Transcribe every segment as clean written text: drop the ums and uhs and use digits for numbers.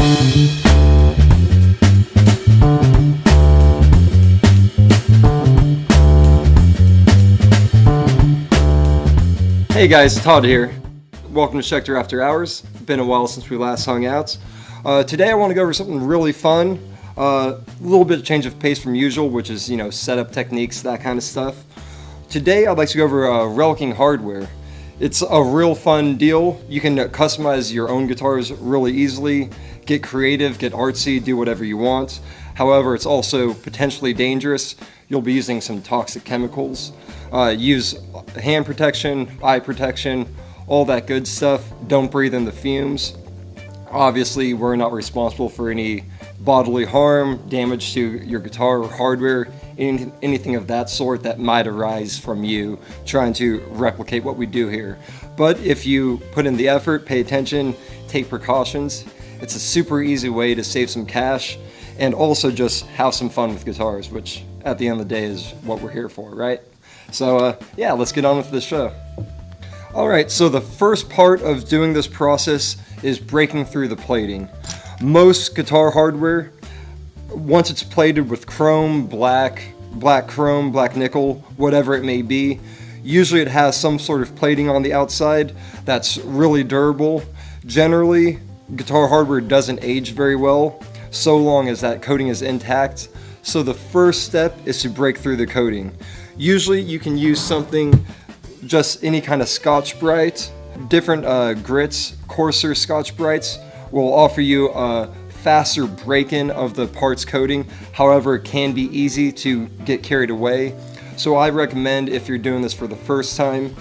Hey guys, Todd here. Welcome to Schecter After Hours. Been a while since we last hung out. Today I want to go over something really fun. A little bit of change of pace from usual, which is, setup techniques, that kind of stuff. Today I'd like to go over Relicing Hardware. It's a real fun deal. You can customize your own guitars really easily, get creative, get artsy, do whatever you want. However, it's also potentially dangerous. You'll be using some toxic chemicals. Use hand protection, eye protection, all that good stuff. Don't breathe in the fumes. Obviously, we're not responsible for any bodily harm, damage to your guitar or hardware, anything of that sort that might arise from you trying to replicate what we do here. But if you put in the effort, pay attention, take precautions, it's a super easy way to save some cash and also just have some fun with guitars, which at the end of the day is what we're here for, right? So yeah, let's get on with the show. Alright, so the first part of doing this process is breaking through the plating. Most guitar hardware, once it's plated with chrome, black chrome, black nickel, whatever it may be, usually it has some sort of plating on the outside that's really durable. Generally, guitar hardware doesn't age very well, so long as that coating is intact. So the first step is to break through the coating. Usually you can use something, just any kind of Scotch-Brite. Different grits, coarser Scotch-Brites will offer you a faster break-in of the parts coating. However, it can be easy to get carried away. So I recommend, if you're doing this for the first time,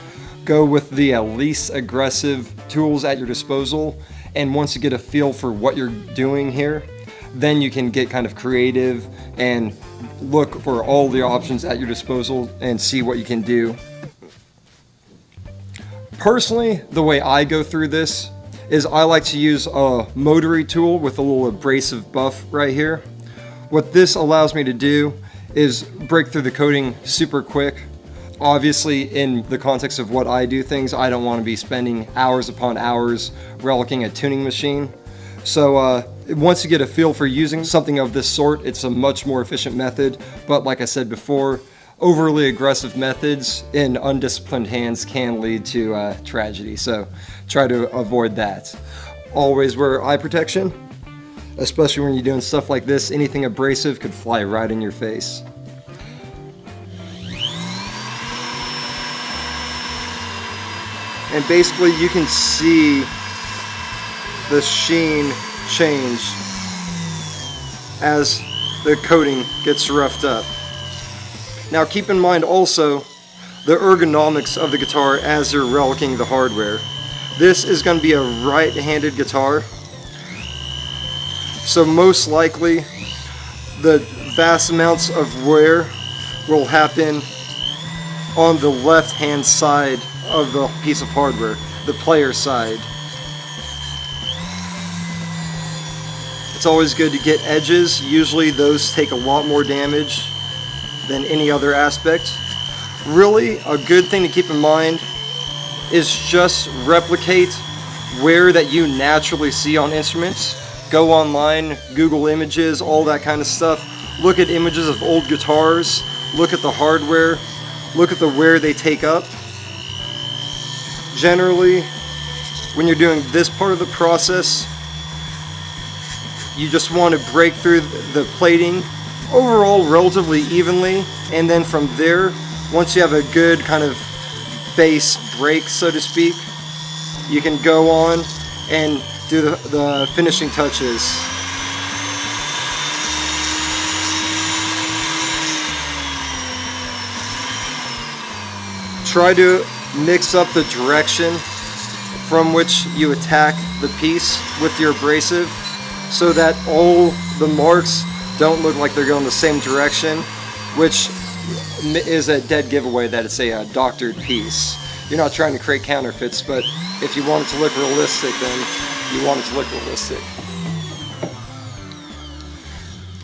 go with the least aggressive tools at your disposal. And once you get a feel for what you're doing here, then you can get kind of creative and look for all the options at your disposal and see what you can do. Personally, the way I go through this is I like to use a motory tool with a little abrasive buff right here. What this allows me to do is break through the coating super quick. Obviously, in the context of what I do things, I don't want to be spending hours upon hours relicing a tuning machine. So once you get a feel for using something of this sort, it's a much more efficient method. But like I said before, overly aggressive methods in undisciplined hands can lead to tragedy. So try to avoid that. Always wear eye protection, especially when you're doing stuff like this. Anything abrasive could fly right in your face. And basically you can see the sheen change as the coating gets roughed up. Now keep in mind also the ergonomics of the guitar as you're relicing the hardware. This is going to be a right-handed guitar, so most likely the vast amounts of wear will happen on the left-hand side of the piece of hardware, the player side. It's always good to get edges. Usually those take a lot more damage than any other aspect. Really, a good thing to keep in mind is just replicate wear that you naturally see on instruments. Go online, Google images, all that kind of stuff. Look at images of old guitars, look at the hardware, look at the wear they take up. Generally, when you're doing this part of the process, you just want to break through the plating overall relatively evenly, and then from there, once you have a good kind of base break, so to speak, you can go on and do the finishing touches. Try to mix up the direction from which you attack the piece with your abrasive so that all the marks don't look like they're going the same direction, which is a dead giveaway that it's a doctored piece. You're not trying to create counterfeits, but if you want it to look realistic, then you want it to look realistic.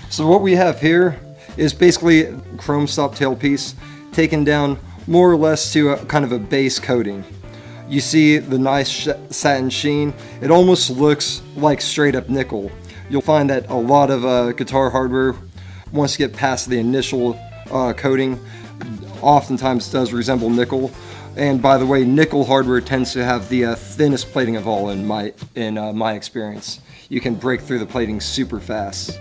So what we have here is basically a chrome stop tailpiece taken down more or less to a kind of a base coating. You see the nice satin sheen. It almost looks like straight up nickel, you'll find that a lot of guitar hardware, once you get past the initial coating, oftentimes does resemble nickel. And by the way, nickel hardware tends to have the thinnest plating of all in my experience. You can break through the plating super fast.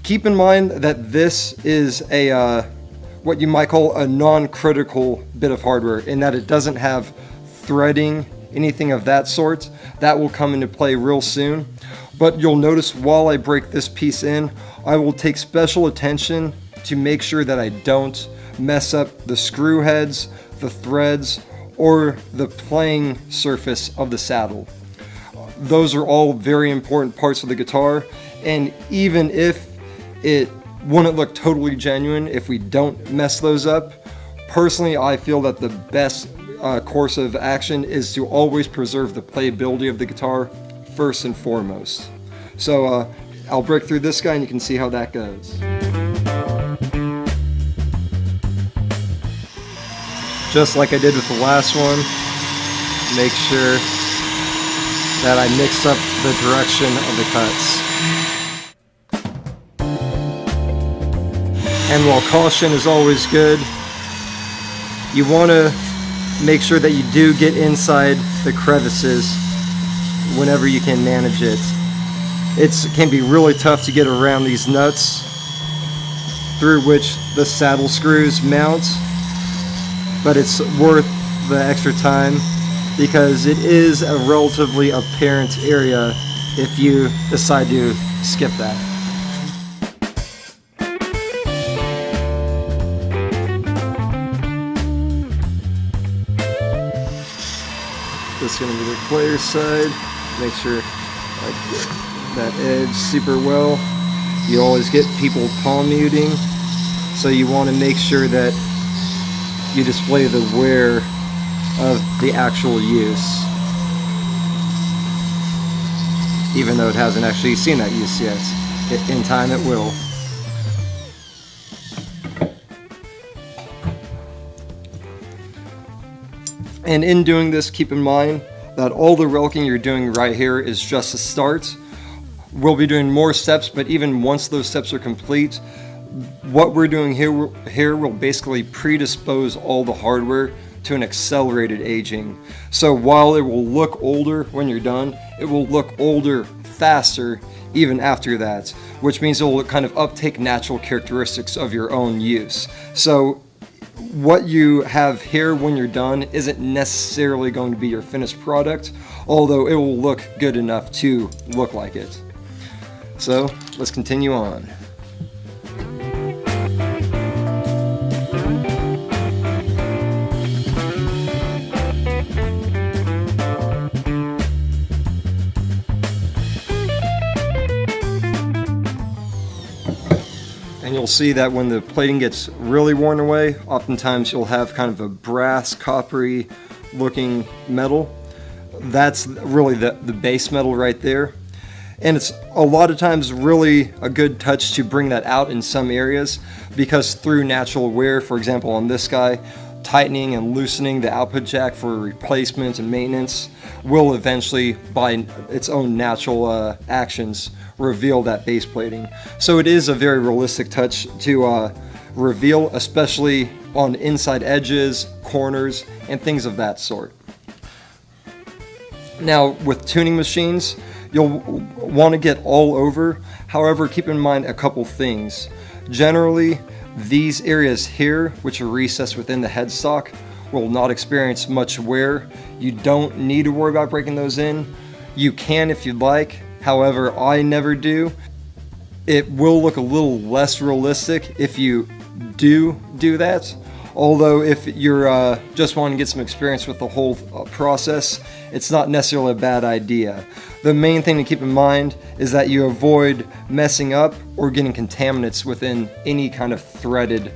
Keep in mind that this is a what you might call a non-critical bit of hardware, in that it doesn't have threading, anything of that sort. That will come into play real soon. But you'll notice while I break this piece in, I will take special attention to make sure that I don't mess up the screw heads, the threads, or the playing surface of the saddle. Those are all very important parts of the guitar, and even if it wouldn't look totally genuine if we don't mess those up, personally I feel that the best course of action is to always preserve the playability of the guitar first and foremost. So I'll break through this guy and you can see how that goes. Just like I did with the last one, make sure that I mix up the direction of the cuts. And while caution is always good, you want to make sure that you do get inside the crevices whenever you can manage it. It can be really tough to get around these nuts through which the saddle screws mount, but it's worth the extra time because it is a relatively apparent area if you decide to skip that. This is going to be the player side. Make sure I get that edge super well. You always get people palm muting, so you want to make sure that you display the wear of the actual use, even though it hasn't actually seen that use yet. In time it will. And in doing this, keep in mind that all the relicing you're doing right here is just a start. We'll be doing more steps, but even once those steps are complete, what we're doing here will basically predispose all the hardware to an accelerated aging. So while it will look older when you're done, it will look older faster even after that, which means it will kind of uptake natural characteristics of your own use. So what you have here when you're done isn't necessarily going to be your finished product, although it will look good enough to look like it. So let's continue on. And you'll see that when the plating gets really worn away, oftentimes you'll have kind of a brass, coppery looking metal. That's really the base metal right there. And it's a lot of times really a good touch to bring that out in some areas, because through natural wear, for example on this guy, tightening and loosening the output jack for replacement and maintenance will eventually, by its own natural actions, reveal that base plating. So it is a very realistic touch to reveal, especially on inside edges, corners, and things of that sort. Now with tuning machines, you'll want to get all over. However, keep in mind a couple things. Generally, these areas here, which are recessed within the headstock, will not experience much wear. You don't need to worry about breaking those in. You can if you'd like. However, I never do. It will look a little less realistic if you do that. Although if you're just wanting to get some experience with the whole process, it's not necessarily a bad idea. The main thing to keep in mind is that you avoid messing up or getting contaminants within any kind of threaded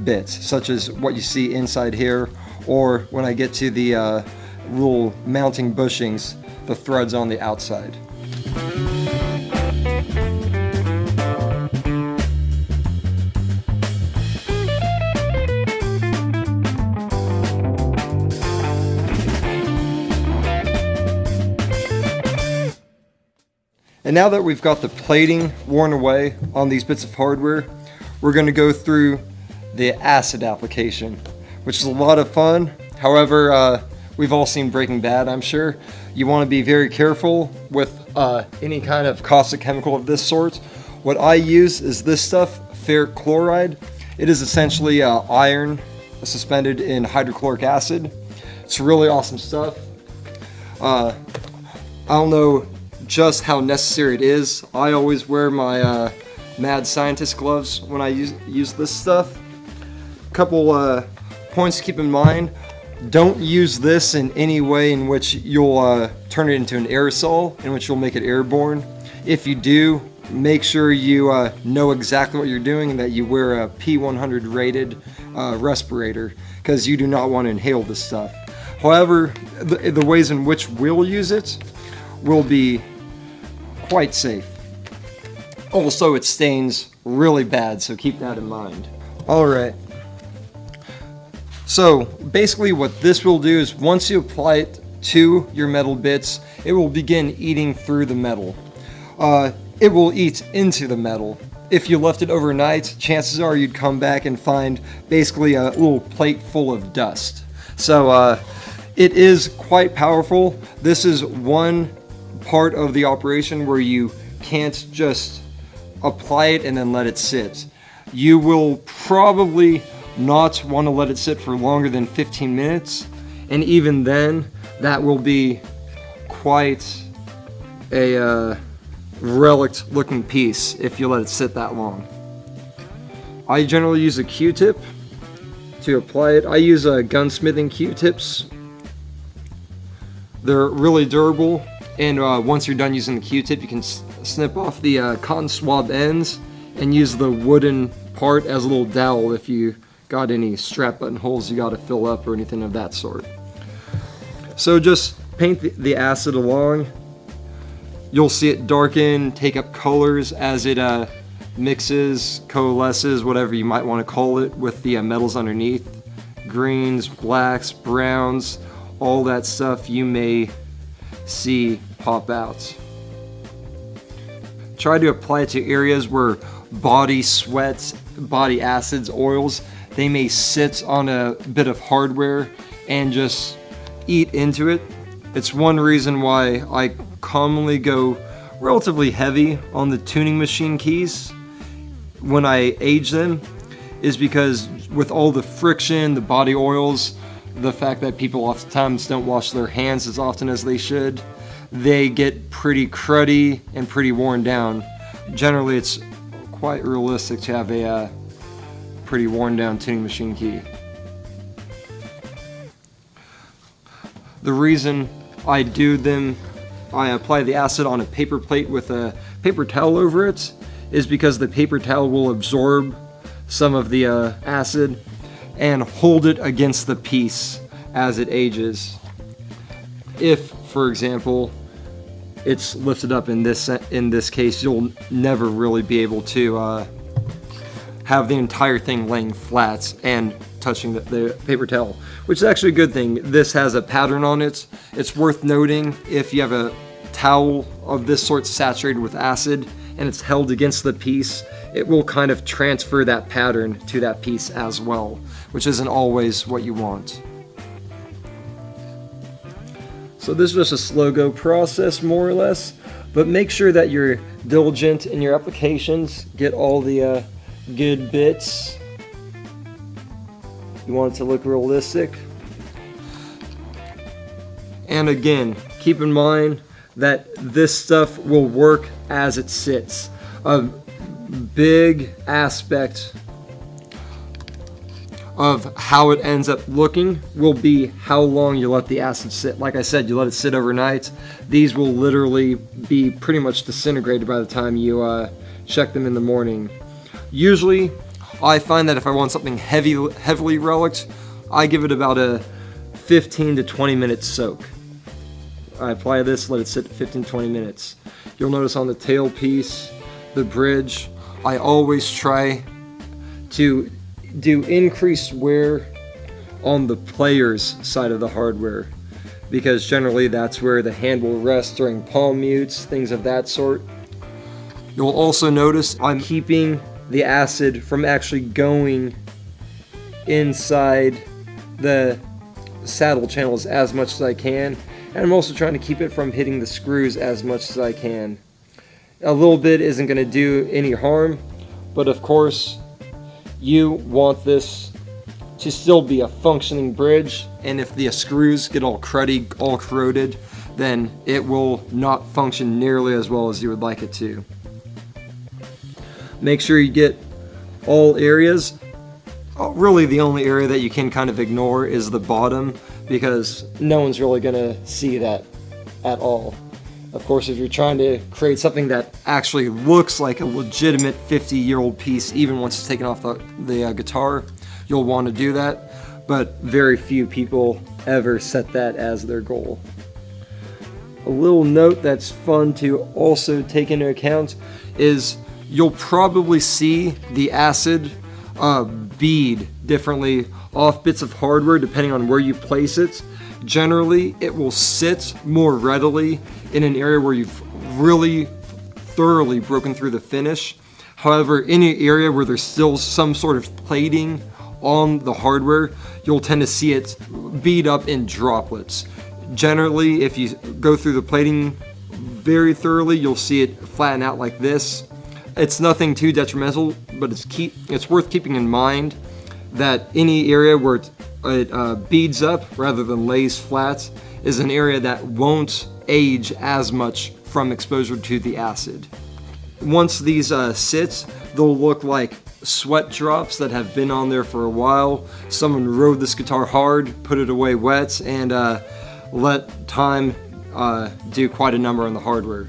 bits, such as what you see inside here, or when I get to the little mounting bushings, the threads on the outside. And now that we've got the plating worn away on these bits of hardware, we're going to go through the acid application, which is a lot of fun. However, we've all seen Breaking Bad, I'm sure. You want to be very careful with any kind of caustic chemical of this sort. What I use is this stuff, ferric chloride. It is essentially iron suspended in hydrochloric acid. It's really awesome stuff. I don't know just how necessary it is. I always wear my mad scientist gloves when I use this stuff. Couple points to keep in mind. Don't use this in any way in which you'll turn it into an aerosol, in which you'll make it airborne. If you do, make sure you know exactly what you're doing and that you wear a P100 rated respirator, because you do not want to inhale this stuff. However, the ways in which we'll use it will be quite safe. Also, it stains really bad, so keep that in mind. Alright. So, basically what this will do is once you apply it to your metal bits, it will begin eating through the metal. It will eat into the metal. If you left it overnight, chances are you'd come back and find basically a little plate full of dust. So, it is quite powerful. This is one part of the operation where you can't just apply it and then let it sit. You will probably not want to let it sit for longer than 15 minutes, and even then that will be quite a relic looking piece if you let it sit that long. I generally use a Q-tip to apply it. I use gunsmithing Q-tips. They're really durable, and once you're done using the Q-tip, you can snip off the cotton swab ends and use the wooden part as a little dowel if you got any strap button holes you got to fill up or anything of that sort. So just paint the acid along. You'll see it darken, take up colors as it mixes, coalesces, whatever you might want to call it, with the metals underneath. Greens, blacks, browns, all that stuff you may see pop out. Try to apply it to areas where body sweats, body acids, oils, they may sit on a bit of hardware and just eat into it. It's one reason why I commonly go relatively heavy on the tuning machine keys when I age them, is because with all the friction, the body oils, the fact that people oftentimes don't wash their hands as often as they should, they get pretty cruddy and pretty worn down. Generally, it's quite realistic to have a pretty worn down tuning machine key. The reason I do them, I apply the acid on a paper plate with a paper towel over it, is because the paper towel will absorb some of the acid and hold it against the piece as it ages. If, for example, it's lifted up in this case, you'll never really be able to have the entire thing laying flat and touching the paper towel, which is actually a good thing. This has a pattern on it. It's worth noting, if you have a towel of this sort saturated with acid and it's held against the piece, it will kind of transfer that pattern to that piece as well, which isn't always what you want. So this is just a slow go process, more or less, but make sure that you're diligent in your applications, get all the good bits. You want it to look realistic. And again, keep in mind that this stuff will work as it sits. A big aspect of how it ends up looking will be how long you let the acid sit. Like I said, you let it sit overnight. These will literally be pretty much disintegrated by the time you check them in the morning. Usually, I find that if I want something heavily relicked, I give it about a 15 to 20 minute soak. I apply this, let it sit 15 to 20 minutes. You'll notice on the tail piece, the bridge, I always try to do increased wear on the player's side of the hardware. because generally that's where the hand will rest during palm mutes, things of that sort. You'll also notice I'm keeping the acid from actually going inside the saddle channels as much as I can, and I'm also trying to keep it from hitting the screws as much as I can. A little bit isn't going to do any harm, but of course you want this to still be a functioning bridge, and if the screws get all cruddy, all corroded, then it will not function nearly as well as you would like it to. Make sure you get all areas. Really the only area that you can kind of ignore is the bottom, because no one's really going to see that at all. Of course, if you're trying to create something that actually looks like a legitimate 50-year-old piece, even once it's taken off the guitar, you'll want to do that, but very few people ever set that as their goal. A little note that's fun to also take into account is you'll probably see the acid bead differently off bits of hardware depending on where you place it. Generally, it will sit more readily in an area where you've really thoroughly broken through the finish. However, in an area where there's still some sort of plating on the hardware, you'll tend to see it bead up in droplets. Generally, if you go through the plating very thoroughly, you'll see it flatten out like this. It's nothing too detrimental, but it's worth keeping in mind that any area where it beads up rather than lays flat is an area that won't age as much from exposure to the acid. Once these sit, they'll look like sweat drops that have been on there for a while. Someone rode this guitar hard, put it away wet, and let time do quite a number on the hardware.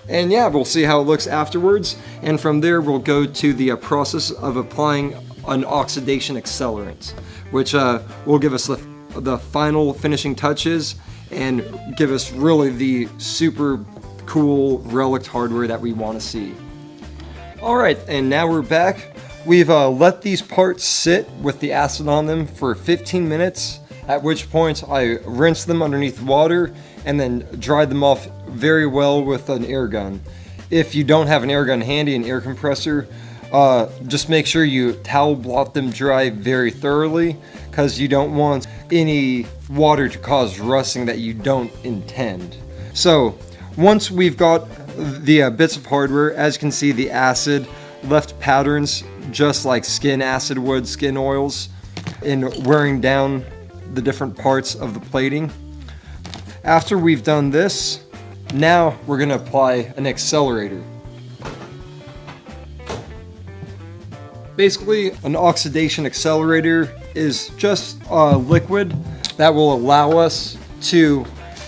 And yeah, we'll see how it looks afterwards, and from there we'll go to the process of applying an oxidation accelerant, which will give us the final finishing touches and give us really the super cool relic hardware that we want to see. Alright, and now we're back. We've let these parts sit with the acid on them for 15 minutes, at which point I rinsed them underneath water and then dried them off very well with an air gun. If you don't have an air gun handy, an air compressor, just make sure you towel blot them dry very thoroughly, because you don't want any water to cause rusting that you don't intend. So once we've got the bits of hardware, as you can see, the acid left patterns just like skin acid would skin oils in wearing down the different parts of the plating. After we've done this, now we're going to apply an accelerator. Basically, an oxidation accelerator is just a liquid that will allow us to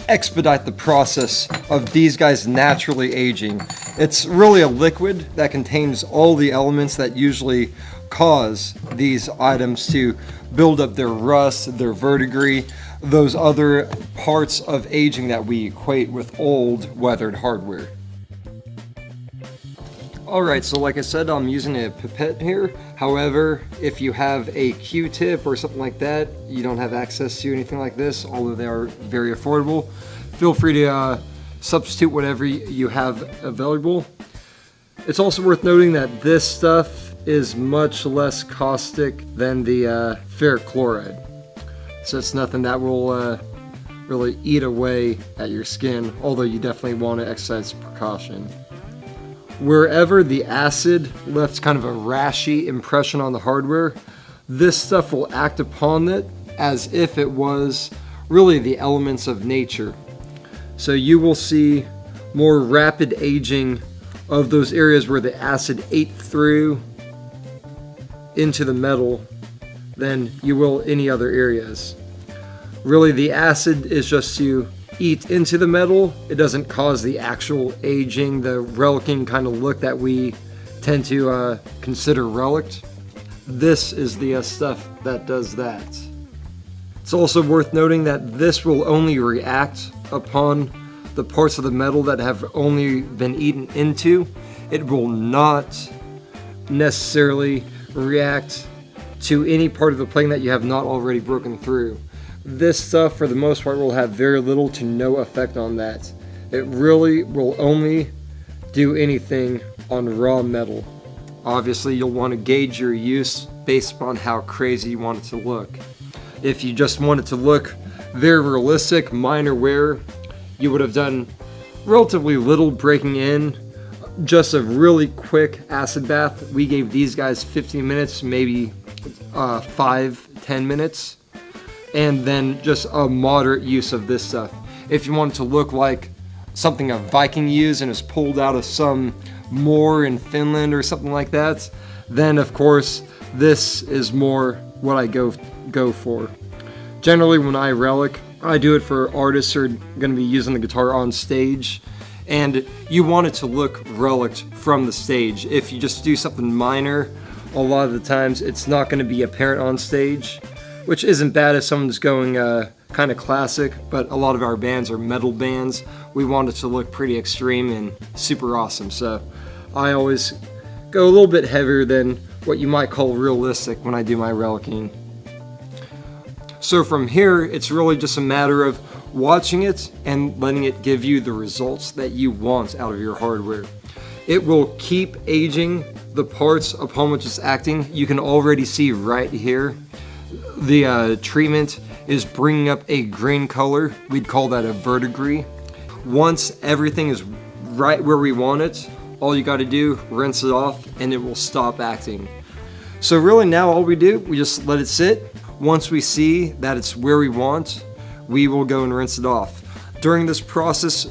expedite the process of these guys naturally aging. It's really a liquid that contains all the elements that usually cause these items to build up their rust, their verdigris, those other parts of aging that we equate with old weathered hardware. Alright, so like I said, I'm using a pipette here. However, if you have a Q-tip or something like that, you don't have access to anything like this, although they are very affordable, feel free to substitute whatever you have available. It's also worth noting that this stuff is much less caustic than the ferric chloride. So it's nothing that will really eat away at your skin, although you definitely want to exercise precaution. Wherever the acid left kind of a rashy impression on the hardware, this stuff will act upon it as if it was really the elements of nature. So you will see more rapid aging of those areas where the acid ate through into the metal than you will any other areas. Really, the acid is just to eat into the metal. It doesn't cause the actual aging, the relicing kind of look that we tend to consider relict. This is the stuff that does that. It's also worth noting that this will only react upon the parts of the metal that have only been eaten into. It will not necessarily react to any part of the plane that you have not already broken through. this stuff for the most part will have very little to no effect on that. It really will only do anything on raw metal. Obviously, you'll want to gauge your use based upon how crazy you want it to look. If you just want it to look very realistic, minor wear, you would have done relatively little breaking in, just a really quick acid bath. We gave these guys 15 minutes, maybe 5-10 minutes, and then just a moderate use of this stuff. If you want it to look like something a Viking used and is pulled out of some moor in Finland or something like that, then of course this is more what I go for. Generally, when I relic, I do it for artists who are going to be using the guitar on stage, and you want it to look relict from the stage. If you just do something minor, a lot of the times it's not going to be apparent on stage, which isn't bad if someone's going kind of classic, but a lot of our bands are metal bands. We want it to look pretty extreme and super awesome, so I always go a little bit heavier than what you might call realistic when I do my relicing. So from here, it's really just a matter of watching it and letting it give you the results that you want out of your hardware. It will keep aging the parts upon which it's acting. You can already see right here, the treatment is bringing up a green color. We'd call that a verdigris. Once everything is right where we want it, all you got to do, rinse it off, and it will stop acting. So really now all we do, we just let it sit. Once we see that it's where we want, we will go and rinse it off. During this process,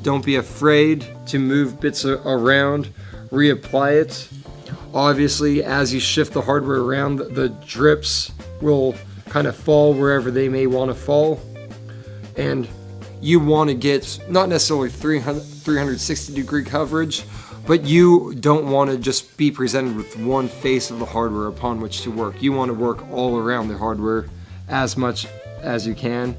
don't be afraid to move bits around, reapply it. Obviously, as you shift the hardware around, the drips will kind of fall wherever they may want to fall. And you want to get not necessarily 360 degree coverage, but you don't want to just be presented with one face of the hardware upon which to work. You want to work all around the hardware as much as you can.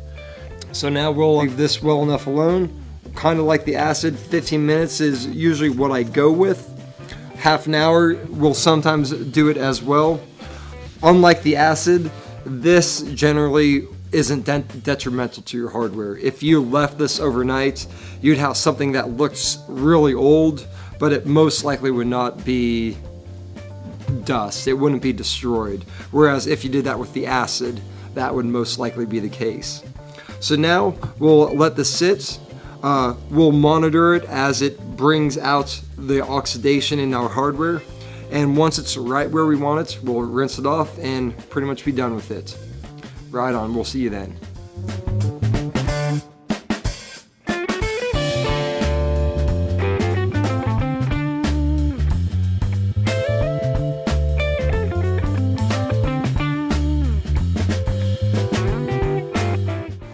So now we'll leave this well enough alone. Kind of like the acid, 15 minutes is usually what I go with. Half an hour will sometimes do it as well. Unlike the acid, this generally isn't detrimental to your hardware. If you left this overnight, you'd have something that looks really old, but it most likely would not be dust. It wouldn't be destroyed. Whereas if you did that with the acid, that would most likely be the case. So now we'll let this sit. We'll monitor it as it brings out the oxidation in our hardware. And once it's right where we want it, we'll rinse it off and pretty much be done with it. Right on, we'll see you then.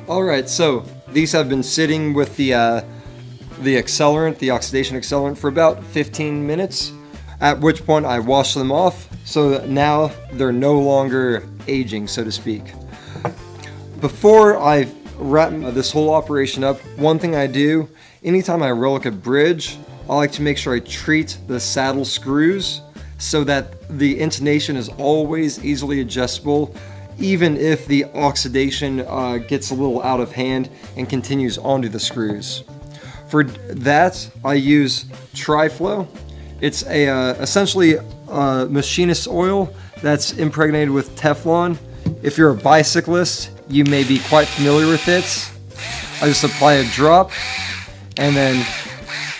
Alright, so these have been sitting with the accelerant, the oxidation accelerant, for about 15 minutes, at which point I wash them off, so that now they're no longer aging, so to speak. Before I wrap this whole operation up, one thing I do, anytime I relic a bridge, I like to make sure I treat the saddle screws so that the intonation is always easily adjustable, even if the oxidation gets a little out of hand and continues onto the screws. For that, I use Triflow. It's essentially a machinist oil that's impregnated with Teflon. If you're a bicyclist, you may be quite familiar with it. I just apply a drop and then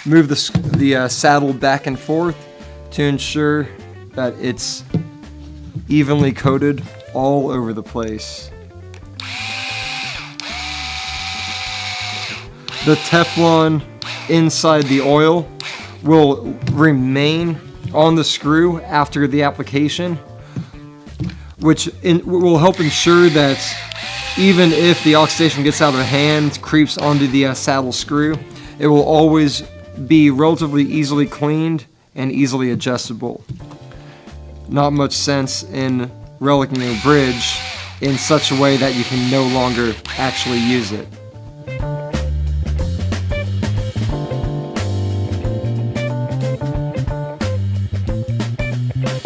move the saddle back and forth to ensure that it's evenly coated all over the place. The Teflon inside the oil will remain on the screw after the application, which will help ensure that even if the oxidation gets out of hand, creeps onto the saddle screw, it will always be relatively easily cleaned and easily adjustable. Not much sense in relicing a bridge in such a way that you can no longer actually use it.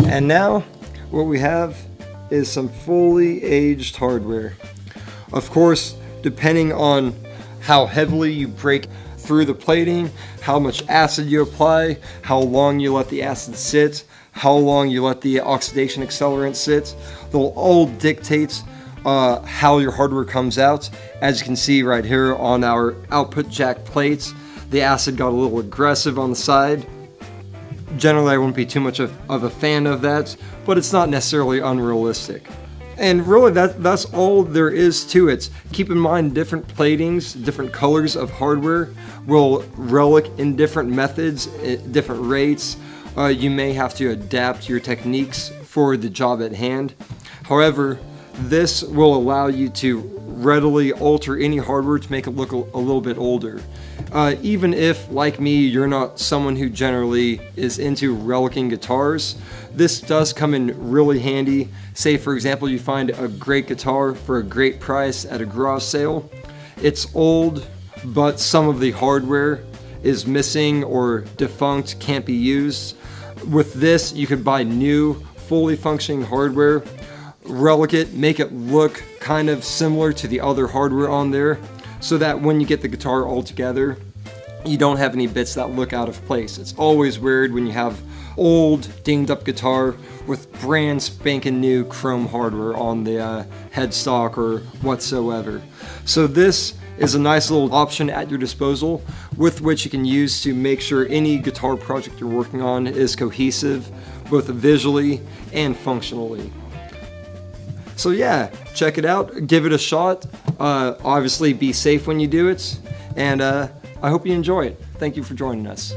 And now what we have is some fully aged hardware. Of course, depending on how heavily you break through the plating, how much acid you apply, how long you let the acid sit, how long you let the oxidation accelerant sit, they'll all dictate how your hardware comes out. As you can see right here on our output jack plates, the acid got a little aggressive on the side. Generally, I wouldn't be too much of a fan of that, but it's not necessarily unrealistic. And really, that's all there is to it. Keep in mind, different platings, different colors of hardware will relic in different methods, at different rates. You may have to adapt your techniques for the job at hand. However, this will allow you to readily alter any hardware to make it look a little bit older. Even if, like me, you're not someone who generally is into relicing guitars, this does come in really handy. Say, for example, you find a great guitar for a great price at a garage sale. It's old, but some of the hardware is missing or defunct, can't be used. With this, you could buy new, fully functioning hardware, relic it, make it look kind of similar to the other hardware on there, so that when you get the guitar all together, you don't have any bits that look out of place. It's always weird when you have old, dinged up guitar with brand spanking new chrome hardware on the headstock or whatsoever. So this is a nice little option at your disposal with which you can use to make sure any guitar project you're working on is cohesive, both visually and functionally. So yeah, check it out, give it a shot. Obviously be safe when you do it, and I hope you enjoy it. Thank you for joining us.